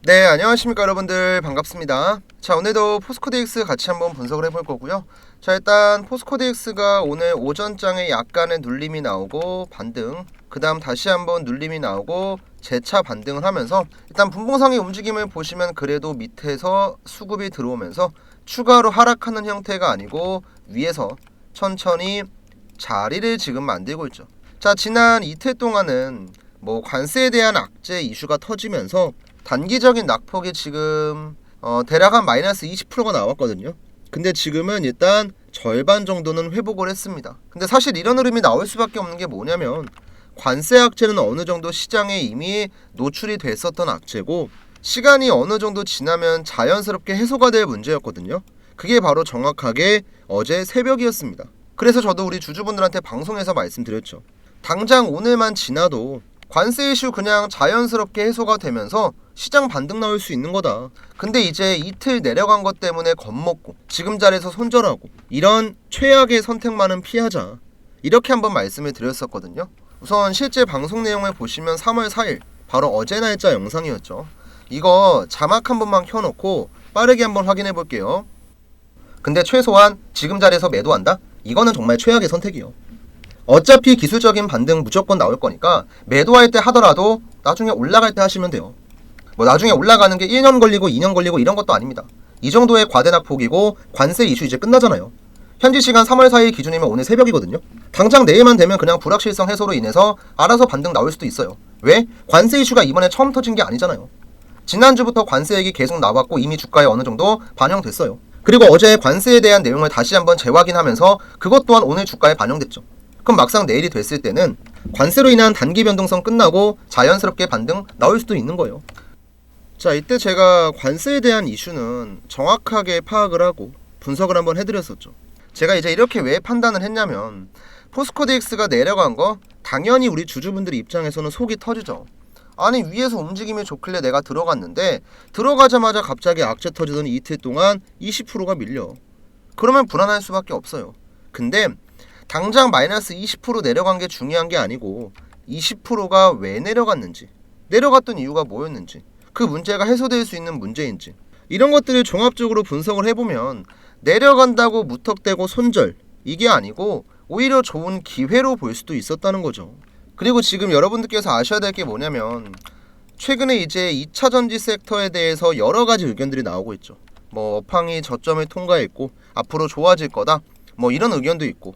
네, 안녕하십니까 여러분들, 반갑습니다. 자, 오늘도 포스코DX 같이 한번 분석을 해볼 거고요. 자, 일단 포스코DX가 오늘 오전장에 약간의 눌림이 나오고 반등, 그 다음 다시 한번 눌림이 나오고 재차 반등을 하면서 일단 분봉상의 움직임을 보시면 그래도 밑에서 수급이 들어오면서 추가로 하락하는 형태가 아니고 위에서 천천히 자리를 지금 만들고 있죠. 자, 지난 이틀 동안은 관세에 대한 악재 이슈가 터지면서 단기적인 낙폭이 지금 대략 한 마이너스 20%가 나왔거든요. 근데 지금은 일단 절반 정도는 회복을 했습니다. 근데 사실 이런 흐름이 나올 수밖에 없는 게 뭐냐면 관세 악재는 어느 정도 시장에 이미 노출이 됐었던 악재고 시간이 어느 정도 지나면 자연스럽게 해소가 될 문제였거든요. 그게 바로 정확하게 어제 새벽이었습니다. 그래서 저도 우리 주주분들한테 방송에서 말씀드렸죠. 당장 오늘만 지나도 관세 이슈 그냥 자연스럽게 해소가 되면서 시장 반등 나올 수 있는 거다. 근데 이제 이틀 내려간 것 때문에 겁먹고 지금 자리에서 손절하고 이런 최악의 선택만은 피하자. 이렇게 한번 말씀을 드렸었거든요. 우선 실제 방송 내용을 보시면 3월 4일 바로 어제 날짜 영상이었죠. 이거 자막 한 번만 켜놓고 빠르게 한번 확인해 볼게요. 근데 최소한 지금 자리에서 매도한다? 이거는 정말 최악의 선택이요. 어차피 기술적인 반등 무조건 나올 거니까 매도할 때 하더라도 나중에 올라갈 때 하시면 돼요. 나중에 올라가는 게 1년 걸리고 2년 걸리고 이런 것도 아닙니다. 이 정도의 과대낙폭이고 관세 이슈 이제 끝나잖아요. 현지 시간 3월 4일 기준이면 오늘 새벽이거든요. 당장 내일만 되면 그냥 불확실성 해소로 인해서 알아서 반등 나올 수도 있어요. 왜? 관세 이슈가 이번에 처음 터진 게 아니잖아요. 지난주부터 관세 얘기 계속 나왔고 이미 주가에 어느 정도 반영됐어요. 그리고 어제 관세에 대한 내용을 다시 한번 재확인하면서 그것 또한 오늘 주가에 반영됐죠. 그럼 막상 내일이 됐을 때는 관세로 인한 단기 변동성 끝나고 자연스럽게 반등 나올 수도 있는 거예요. 자, 이때 제가 관세에 대한 이슈는 정확하게 파악을 하고 분석을 한번 해드렸었죠. 제가 이제 이렇게 왜 판단을 했냐면 포스코DX가 내려간 거 당연히 우리 주주분들 입장에서는 속이 터지죠. 아니 위에서 움직임이 좋길래 내가 들어갔는데 들어가자마자 갑자기 악재 터지더니 이틀 동안 20%가 밀려. 그러면 불안할 수밖에 없어요. 근데 당장 마이너스 20% 내려간 게 중요한 게 아니고 20%가 왜 내려갔는지, 내려갔던 이유가 뭐였는지, 그 문제가 해소될 수 있는 문제인지 이런 것들을 종합적으로 분석을 해보면 내려간다고 무턱대고 손절 이게 아니고 오히려 좋은 기회로 볼 수도 있었다는 거죠. 그리고 지금 여러분들께서 아셔야 될 게 뭐냐면 최근에 이제 2차 전지 섹터에 대해서 여러 가지 의견들이 나오고 있죠. 업황이 저점을 통과했고 앞으로 좋아질 거다 이런 의견도 있고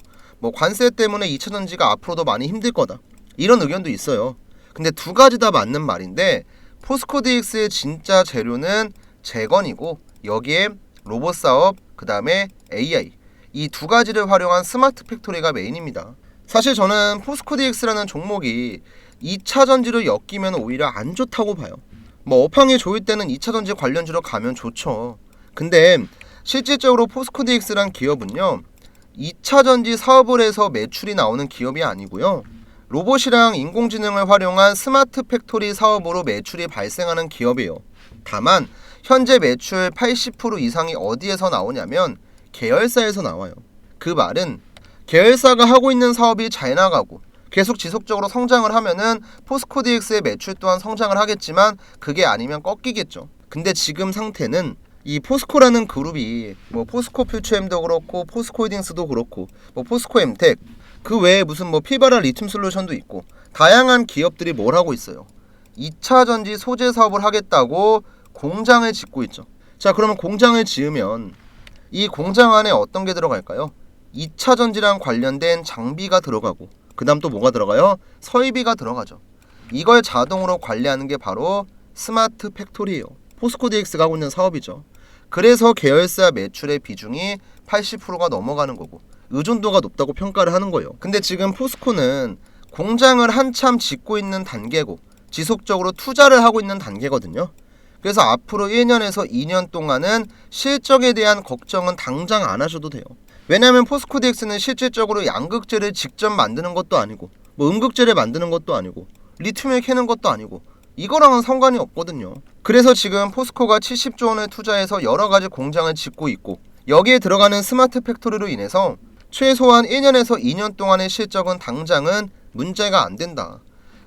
관세 때문에 2차 전지가 앞으로도 많이 힘들 거다 이런 의견도 있어요. 근데 두 가지 다 맞는 말인데 포스코DX의 진짜 재료는 재건이고 여기에 로봇 사업 그 다음에 AI 이 두 가지를 활용한 스마트 팩토리가 메인입니다. 사실 저는 포스코DX라는 종목이 2차 전지로 엮이면 오히려 안 좋다고 봐요. 업황이 좋을 때는 2차 전지 관련주로 가면 좋죠. 근데 실질적으로 포스코DX란 기업은요 2차 전지 사업을 해서 매출이 나오는 기업이 아니고요. 로봇이랑 인공지능을 활용한 스마트 팩토리 사업으로 매출이 발생하는 기업이에요. 다만 현재 매출 80% 이상이 어디에서 나오냐면 계열사에서 나와요. 그 말은 계열사가 하고 있는 사업이 잘 나가고 계속 지속적으로 성장을 하면은 포스코DX의 매출 또한 성장을 하겠지만 그게 아니면 꺾이겠죠. 근데 지금 상태는 이 포스코라는 그룹이 포스코퓨처엠도 그렇고 포스코홀딩스도 그렇고 포스코엠텍 그 외에 무슨 피바라 리튬 솔루션도 있고 다양한 기업들이 뭘 하고 있어요. 2차 전지 소재 사업을 하겠다고 공장을 짓고 있죠. 자, 그러면 공장을 지으면 이 공장 안에 어떤 게 들어갈까요? 2차 전지랑 관련된 장비가 들어가고 그 다음 또 뭐가 들어가요? 설비가 들어가죠. 이걸 자동으로 관리하는 게 바로 스마트 팩토리예요. 포스코DX가 하고 있는 사업이죠. 그래서 계열사 매출의 비중이 80%가 넘어가는 거고 의존도가 높다고 평가를 하는 거예요. 근데 지금 포스코는 공장을 한참 짓고 있는 단계고 지속적으로 투자를 하고 있는 단계거든요. 그래서 앞으로 1년에서 2년 동안은 실적에 대한 걱정은 당장 안 하셔도 돼요. 왜냐하면 포스코DX는 실질적으로 양극재를 직접 만드는 것도 아니고 음극재를 만드는 것도 아니고 리튬을 캐는 것도 아니고 이거랑은 상관이 없거든요. 그래서 지금 포스코가 70조 원을 투자해서 여러 가지 공장을 짓고 있고 여기에 들어가는 스마트 팩토리로 인해서 최소한 1년에서 2년 동안의 실적은 당장은 문제가 안 된다.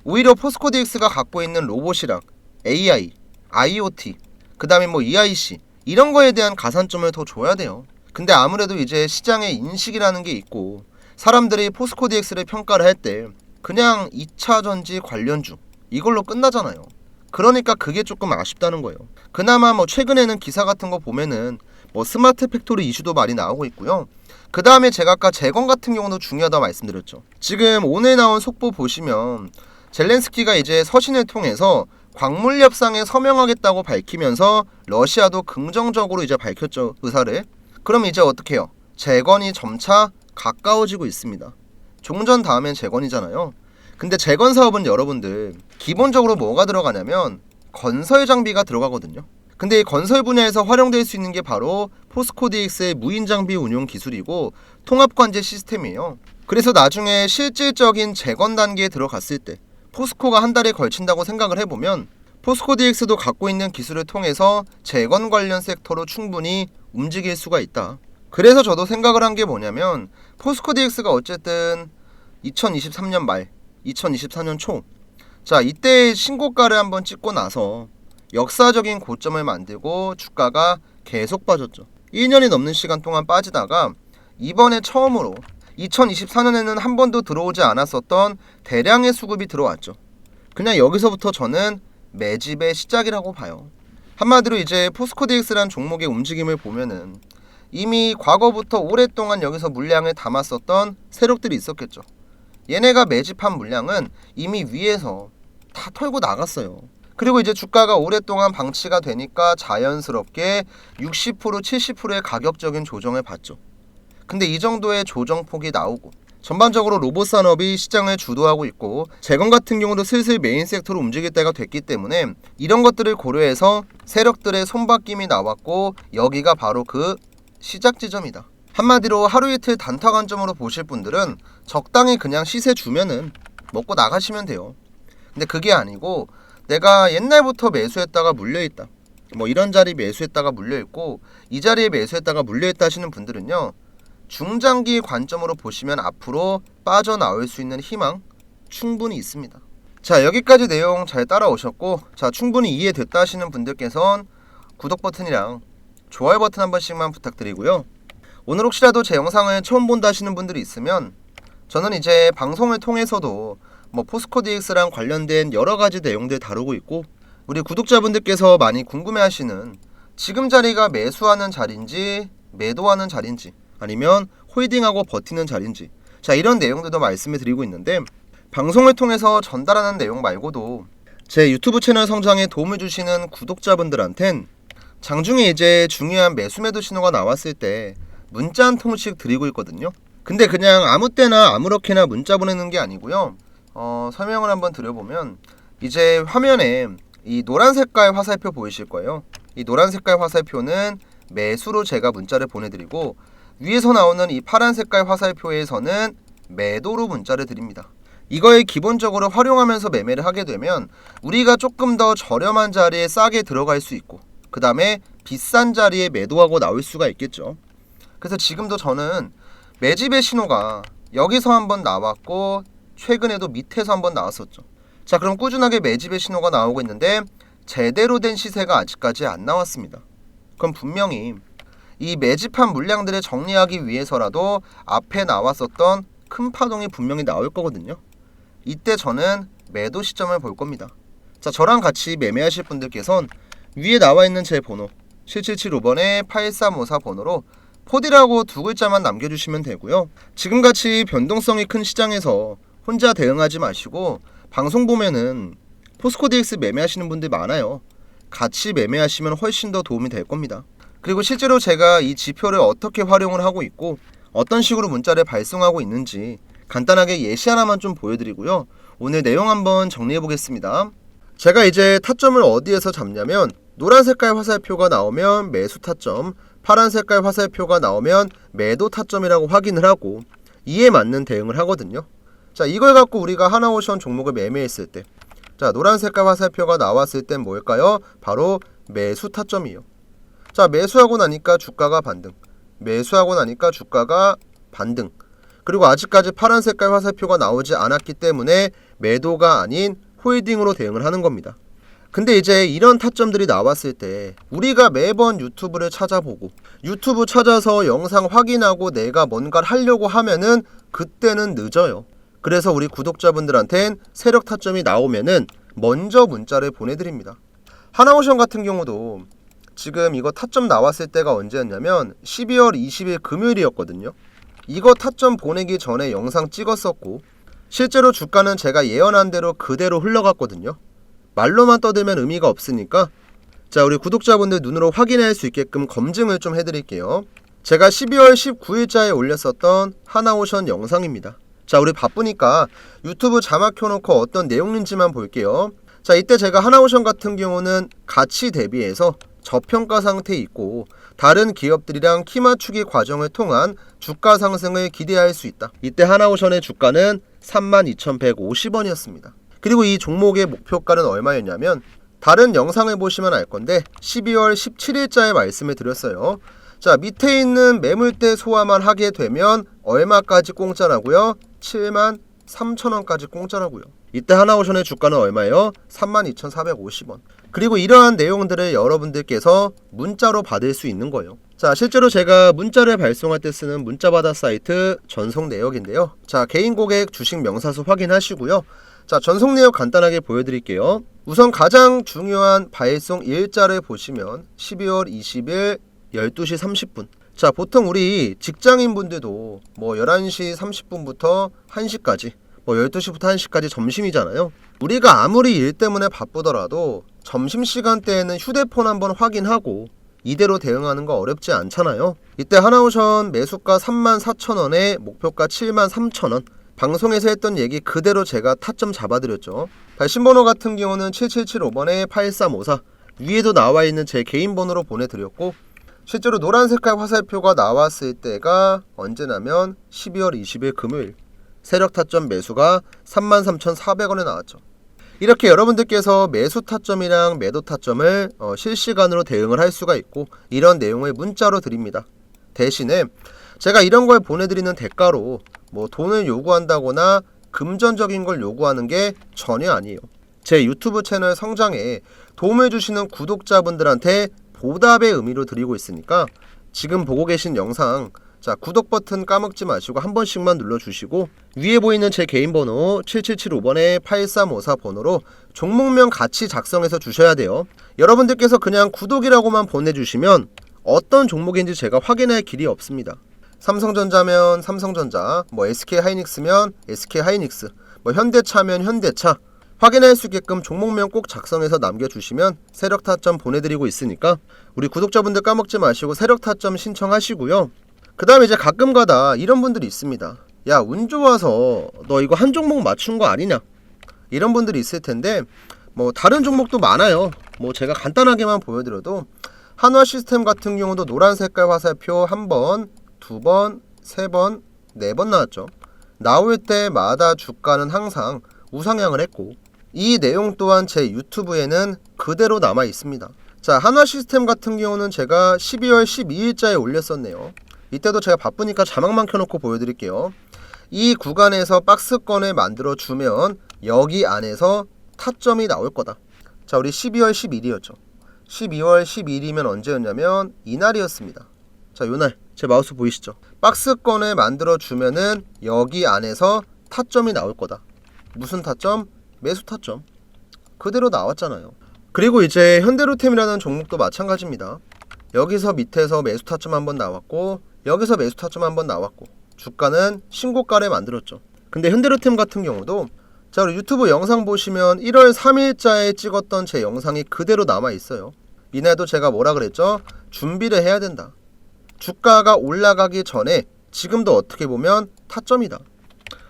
오히려 포스코DX가 갖고 있는 로봇이랑 AI IoT, 그 다음에 뭐 EIC 이런 거에 대한 가산점을 더 줘야 돼요. 근데 아무래도 이제 시장의 인식이라는 게 있고 사람들이 포스코 DX를 평가를 할 때 그냥 2차전지 관련주 이걸로 끝나잖아요. 그러니까 그게 조금 아쉽다는 거예요. 그나마 뭐 최근에는 기사 같은 거 보면은 뭐 스마트 팩토리 이슈도 많이 나오고 있고요. 그 다음에 제가 아까 재건 같은 경우도 중요하다 말씀드렸죠. 지금 오늘 나온 속보 보시면 젤렌스키가 이제 서신을 통해서 광물 협상에 서명하겠다고 밝히면서 러시아도 긍정적으로 이제 밝혔죠, 의사를. 그럼 이제 어떻게 해요? 재건이 점차 가까워지고 있습니다. 종전 다음엔 재건이잖아요. 근데 재건 사업은 여러분들 기본적으로 뭐가 들어가냐면 건설 장비가 들어가거든요. 근데 이 건설 분야에서 활용될 수 있는 게 바로 포스코 DX의 무인 장비 운용 기술이고 통합 관제 시스템이에요. 그래서 나중에 실질적인 재건 단계에 들어갔을 때 포스코가 한 달에 걸친다고 생각을 해보면 포스코 DX도 갖고 있는 기술을 통해서 재건 관련 섹터로 충분히 움직일 수가 있다. 그래서 저도 생각을 한 게 뭐냐면 포스코 DX가 어쨌든 2023년 말 2024년 초, 자 이때 신고가를 한번 찍고 나서 역사적인 고점을 만들고 주가가 계속 빠졌죠. 1년이 넘는 시간 동안 빠지다가 이번에 처음으로 2024년에는 한 번도 들어오지 않았었던 대량의 수급이 들어왔죠. 그냥 여기서부터 저는 매집의 시작이라고 봐요. 한마디로 이제 포스코 DX라는 종목의 움직임을 보면은 이미 과거부터 오랫동안 여기서 물량을 담았었던 세력들이 있었겠죠. 얘네가 매집한 물량은 이미 위에서 다 털고 나갔어요. 그리고 이제 주가가 오랫동안 방치가 되니까 자연스럽게 60% 70%의 가격적인 조정을 받죠. 근데 이 정도의 조정폭이 나오고 전반적으로 로봇 산업이 시장을 주도하고 있고 재건 같은 경우도 슬슬 메인 섹터로 움직일 때가 됐기 때문에 이런 것들을 고려해서 세력들의 손바뀜이 나왔고 여기가 바로 그 시작 지점이다. 한마디로 하루 이틀 단타 관점으로 보실 분들은 적당히 그냥 시세 주면은 먹고 나가시면 돼요. 근데 그게 아니고 내가 옛날부터 매수했다가 물려있다, 뭐 이런 자리 매수했다가 물려있고 이 자리에 매수했다가 물려있다 하시는 분들은요, 중장기 관점으로 보시면 앞으로 빠져나올 수 있는 희망 충분히 있습니다. 자, 여기까지 내용 잘 따라오셨고, 자 충분히 이해됐다 하시는 분들께선 구독 버튼이랑 좋아요 버튼 한 번씩만 부탁드리고요. 오늘 혹시라도 제 영상을 처음 본다 하시는 분들이 있으면 저는 이제 방송을 통해서도 뭐 포스코 DX랑 관련된 여러가지 내용들 다루고 있고, 우리 구독자분들께서 많이 궁금해하시는 지금 자리가 매수하는 자리인지 매도하는 자리인지 아니면 홀딩하고 버티는 자리인지, 자 이런 내용들도 말씀을 드리고 있는데, 방송을 통해서 전달하는 내용 말고도 제 유튜브 채널 성장에 도움을 주시는 구독자분들한텐 장중에 이제 중요한 매수 매도 신호가 나왔을 때 문자 한 통씩 드리고 있거든요. 근데 그냥 아무 때나 아무렇게나 문자 보내는 게 아니고요. 설명을 한번 드려보면 이제 화면에 이 노란 색깔 화살표 보이실 거예요. 이 노란 색깔 화살표는 매수로 제가 문자를 보내드리고, 위에서 나오는 이 파란 색깔 화살표에서는 매도로 문자를 드립니다. 이걸 기본적으로 활용하면서 매매를 하게 되면 우리가 조금 더 저렴한 자리에 싸게 들어갈 수 있고, 그 다음에 비싼 자리에 매도하고 나올 수가 있겠죠. 그래서 지금도 저는 매집의 신호가 여기서 한번 나왔고 최근에도 밑에서 한번 나왔었죠. 자, 그럼 꾸준하게 매집의 신호가 나오고 있는데 제대로 된 시세가 아직까지 안 나왔습니다. 그럼 분명히 이 매집한 물량들을 정리하기 위해서라도 앞에 나왔었던 큰 파동이 분명히 나올 거거든요. 이때 저는 매도 시점을 볼 겁니다. 자, 저랑 같이 매매하실 분들께선 위에 나와 있는 제 번호 7775번에 8354 번호로 포디라고 두 글자만 남겨주시면 되고요. 지금같이 변동성이 큰 시장에서 혼자 대응하지 마시고 방송 보면은 포스코 DX 매매하시는 분들 많아요. 같이 매매하시면 훨씬 더 도움이 될 겁니다. 그리고 실제로 제가 이 지표를 어떻게 활용을 하고 있고 어떤 식으로 문자를 발송하고 있는지 간단하게 예시 하나만 좀 보여드리고요. 오늘 내용 한번 정리해 보겠습니다. 제가 이제 타점을 어디에서 잡냐면 노란 색깔 화살표가 나오면 매수 타점, 파란 색깔 화살표가 나오면 매도 타점이라고 확인을 하고 이에 맞는 대응을 하거든요. 자, 이걸 갖고 우리가 하나오션 종목을 매매했을 때, 자 노란 색깔 화살표가 나왔을 땐 뭘까요? 바로 매수 타점이에요. 자, 매수하고 나니까 주가가 반등, 매수하고 나니까 주가가 반등, 그리고 아직까지 파란 색깔 화살표가 나오지 않았기 때문에 매도가 아닌 홀딩으로 대응을 하는 겁니다. 근데 이제 이런 타점들이 나왔을 때 우리가 매번 유튜브를 찾아보고 유튜브 찾아서 영상 확인하고 내가 뭔가를 하려고 하면은 그때는 늦어요. 그래서 우리 구독자분들한텐 세력 타점이 나오면은 먼저 문자를 보내드립니다. 하나오션 같은 경우도 지금 이거 타점 나왔을 때가 언제였냐면 12월 20일 금요일이었거든요. 이거 타점 보내기 전에 영상 찍었었고 실제로 주가는 제가 예언한 대로 그대로 흘러갔거든요. 말로만 떠들면 의미가 없으니까 자, 우리 구독자분들 눈으로 확인할 수 있게끔 검증을 좀 해드릴게요. 제가 12월 19일자에 올렸었던 하나오션 영상입니다. 자, 우리 바쁘니까 유튜브 자막 켜놓고 어떤 내용인지만 볼게요. 자, 이때 제가 하나오션 같은 경우는 가치 대비해서 저평가 상태에 있고 다른 기업들이랑 키 맞추기 과정을 통한 주가 상승을 기대할 수 있다. 이때 하나오션의 주가는 32,150원이었습니다. 그리고 이 종목의 목표가는 얼마였냐면 다른 영상을 보시면 알 건데 12월 17일자에 말씀을 드렸어요. 자, 밑에 있는 매물대 소화만 하게 되면 얼마까지 공짜라고요? 73,000원까지 공짜라고요. 이때 하나오션의 주가는 얼마예요? 32,450원. 그리고 이러한 내용들을 여러분들께서 문자로 받을 수 있는 거예요. 자, 실제로 제가 문자를 발송할 때 쓰는 문자받아 사이트 전송 내역인데요. 자, 개인 고객 주식 명사수 확인하시고요. 자, 전송 내역 간단하게 보여드릴게요. 우선 가장 중요한 발송 일자를 보시면 12월 20일 12시 30분. 자, 보통 우리 직장인분들도 뭐 11시 30분부터 1시까지 뭐 12시부터 1시까지 점심이잖아요. 우리가 아무리 일 때문에 바쁘더라도 점심시간대에는 휴대폰 한번 확인하고 이대로 대응하는 거 어렵지 않잖아요. 이때 하나오션 매수가 34,000원에 목표가 73,000원. 방송에서 했던 얘기 그대로 제가 타점 잡아드렸죠. 발신번호 같은 경우는 7775번에 8354. 위에도 나와 있는 제 개인 번호로 보내드렸고 실제로 노란 색깔 화살표가 나왔을 때가 언제냐면 12월 20일 금요일 세력 타점 매수가 33,400원에 나왔죠. 이렇게 여러분들께서 매수 타점이랑 매도 타점을 실시간으로 대응을 할 수가 있고 이런 내용을 문자로 드립니다. 대신에 제가 이런 걸 보내드리는 대가로 뭐 돈을 요구한다거나 금전적인 걸 요구하는 게 전혀 아니에요. 제 유튜브 채널 성장에 도움을 주시는 구독자분들한테 보답의 의미로 드리고 있으니까 지금 보고 계신 영상 자, 구독 버튼 까먹지 마시고 한 번씩만 눌러주시고 위에 보이는 제 개인 번호 7775번에 8354 번호로 종목명 같이 작성해서 주셔야 돼요. 여러분들께서 그냥 구독이라고만 보내주시면 어떤 종목인지 제가 확인할 길이 없습니다. 삼성전자면 삼성전자, 뭐 SK하이닉스면 SK하이닉스, 뭐 현대차면 현대차 확인할 수 있게끔 종목명 꼭 작성해서 남겨주시면 세력 타점 보내드리고 있으니까 우리 구독자분들 까먹지 마시고 세력 타점 신청하시고요. 그 다음에 이제 가끔가다 이런 분들이 있습니다. 야, 운 좋아서 너 이거 한 종목 맞춘 거 아니냐? 이런 분들이 있을 텐데 뭐 다른 종목도 많아요. 뭐 제가 간단하게만 보여드려도 한화시스템 같은 경우도 노란 색깔 화살표 1번, 2번, 3번, 4번 나왔죠. 나올 때마다 주가는 항상 우상향을 했고 이 내용 또한 제 유튜브에는 그대로 남아 있습니다. 자, 한화시스템 같은 경우는 제가 12월 12일자에 올렸었네요. 이때도 제가 바쁘니까 자막만 켜놓고 보여드릴게요. 이 구간에서 박스권을 만들어 주면 여기 안에서 타점이 나올 거다. 자, 우리 12월 10일이었죠. 12월 10일이면 언제였냐면 이날이었습니다. 자, 요날 제 마우스 보이시죠? 박스권을 만들어 주면은 여기 안에서 타점이 나올 거다. 무슨 타점? 매수 타점. 그대로 나왔잖아요. 그리고 이제 현대로템이라는 종목도 마찬가지입니다. 여기서 밑에서 매수 타점 한번 나왔고 여기서 매수 타점 한번 나왔고 주가는 신고가를 만들었죠. 근데 현대로템 같은 경우도 자, 우리 유튜브 영상 보시면 1월 3일자에 찍었던 제 영상이 그대로 남아 있어요. 이날도 제가 뭐라 그랬죠? 준비를 해야 된다. 주가가 올라가기 전에 지금도 어떻게 보면 타점이다.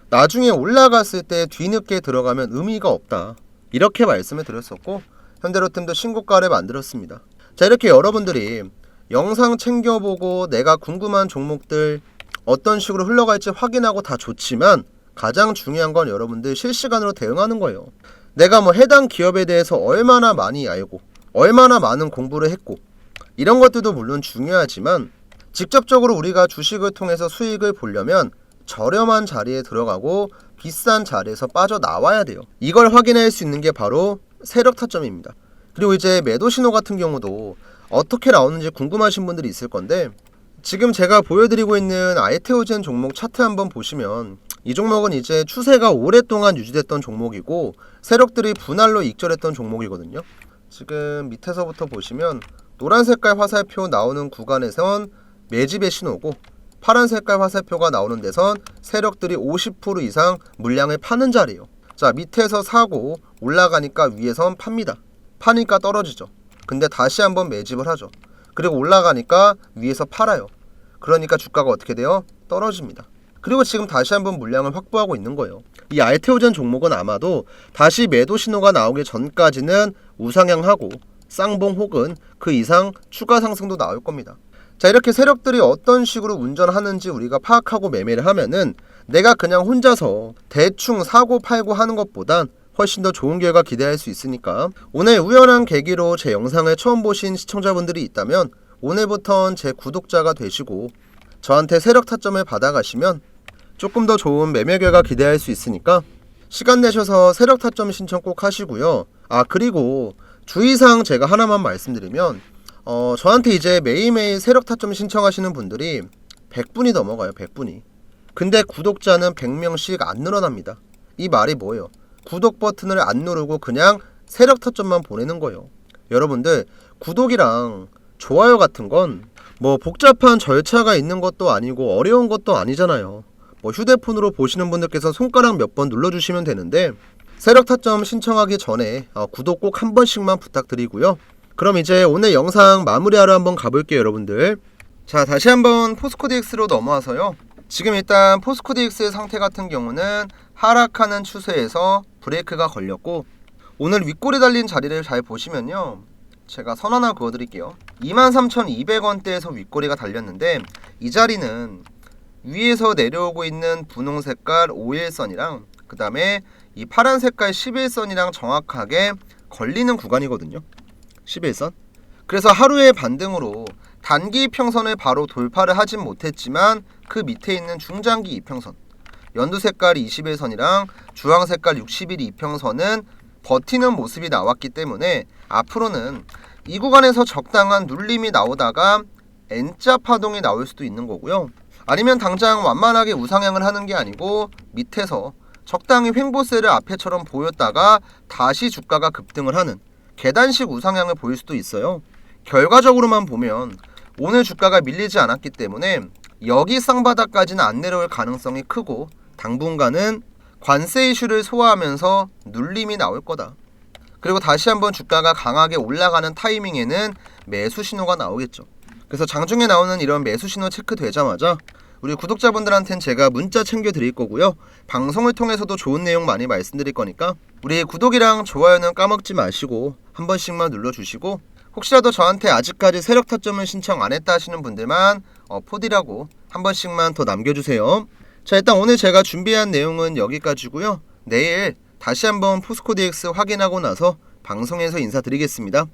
나중에 올라갔을 때 뒤늦게 들어가면 의미가 없다. 이렇게 말씀을 드렸었고 현대로템도 신고가를 만들었습니다. 자, 이렇게 여러분들이 영상 챙겨보고 내가 궁금한 종목들 어떤 식으로 흘러갈지 확인하고 다 좋지만 가장 중요한 건 여러분들 실시간으로 대응하는 거예요. 내가 뭐 해당 기업에 대해서 얼마나 많이 알고 얼마나 많은 공부를 했고 이런 것들도 물론 중요하지만 직접적으로 우리가 주식을 통해서 수익을 보려면 저렴한 자리에 들어가고 비싼 자리에서 빠져나와야 돼요. 이걸 확인할 수 있는 게 바로 세력 타점입니다. 그리고 이제 매도 신호 같은 경우도 어떻게 나오는지 궁금하신 분들이 있을 건데, 지금 제가 보여드리고 있는 아이테오젠 종목 차트 한번 보시면 이 종목은 이제 추세가 오랫동안 유지됐던 종목이고 세력들이 분할로 익절했던 종목이거든요. 지금 밑에서부터 보시면 노란 색깔 화살표 나오는 구간에선 매집의 신호고, 파란 색깔 화살표가 나오는 데선 세력들이 50% 이상 물량을 파는 자리예요. 자, 밑에서 사고 올라가니까 위에선 팝니다. 파니까 떨어지죠. 근데 다시 한번 매집을 하죠. 그리고 올라가니까 위에서 팔아요. 그러니까 주가가 어떻게 돼요? 떨어집니다. 그리고 지금 다시 한번 물량을 확보하고 있는 거예요. 이 알테오젠 종목은 아마도 다시 매도 신호가 나오기 전까지는 우상향하고 쌍봉 혹은 그 이상 추가 상승도 나올 겁니다. 자, 이렇게 세력들이 어떤 식으로 운전하는지 우리가 파악하고 매매를 하면은 내가 그냥 혼자서 대충 사고 팔고 하는 것보단 훨씬 더 좋은 결과 기대할 수 있으니까, 오늘 우연한 계기로 제 영상을 처음 보신 시청자분들이 있다면 오늘부턴 제 구독자가 되시고 저한테 세력 타점을 받아가시면 조금 더 좋은 매매 결과 기대할 수 있으니까 시간 내셔서 세력 타점 신청 꼭 하시고요. 그리고 주의사항 제가 하나만 말씀드리면, 저한테 이제 매일매일 세력 타점 신청하시는 분들이 100분이 넘어가요. 100분이. 근데 구독자는 100명씩 안 늘어납니다. 이 말이 뭐예요? 구독 버튼을 안 누르고 그냥 세력 타점만 보내는 거예요. 여러분들, 구독이랑 좋아요 같은 건 뭐 복잡한 절차가 있는 것도 아니고 어려운 것도 아니잖아요. 뭐 휴대폰으로 보시는 분들께서 손가락 몇 번 눌러주시면 되는데, 세력 타점 신청하기 전에 구독 꼭 한 번씩만 부탁드리고요. 그럼 이제 오늘 영상 마무리하러 한번 가볼게요, 여러분들. 자, 다시 한번 포스코DX로 넘어와서요. 지금 일단 포스코DX의 상태 같은 경우는 하락하는 추세에서 브레이크가 걸렸고, 오늘 윗골이 달린 자리를 잘 보시면요, 제가 선 하나 그어드릴게요. 23,200원대에서 윗골이가 달렸는데 이 자리는 위에서 내려오고 있는 분홍 색깔 5일선이랑 그 다음에 이 파란 색깔 11선이랑 정확하게 걸리는 구간이거든요. 11선. 그래서 하루의 반등으로 단기 이평선을 바로 돌파를 하진 못했지만 그 밑에 있는 중장기 이평선, 연두 색깔 21선이랑 주황 색깔 60일 이평선은 버티는 모습이 나왔기 때문에 앞으로는 이 구간에서 적당한 눌림이 나오다가 N자 파동이 나올 수도 있는 거고요. 아니면 당장 완만하게 우상향을 하는 게 아니고 밑에서 적당히 횡보세를 앞에처럼 보였다가 다시 주가가 급등을 하는 계단식 우상향을 보일 수도 있어요. 결과적으로만 보면 오늘 주가가 밀리지 않았기 때문에 여기 쌍바닥까지는 안 내려올 가능성이 크고 당분간은 관세 이슈를 소화하면서 눌림이 나올 거다. 그리고 다시 한번 주가가 강하게 올라가는 타이밍에는 매수 신호가 나오겠죠. 그래서 장중에 나오는 이런 매수 신호 체크되자마자 우리 구독자분들한테는 제가 문자 챙겨 드릴 거고요. 방송을 통해서도 좋은 내용 많이 말씀드릴 거니까 우리 구독이랑 좋아요는 까먹지 마시고 한 번씩만 눌러주시고, 혹시라도 저한테 아직까지 세력 타점을 신청 안 했다 하시는 분들만 포디라고 한 번씩만 더 남겨주세요. 자, 일단 오늘 제가 준비한 내용은 여기까지고요. 내일 다시 한번 포스코DX 확인하고 나서 방송에서 인사드리겠습니다.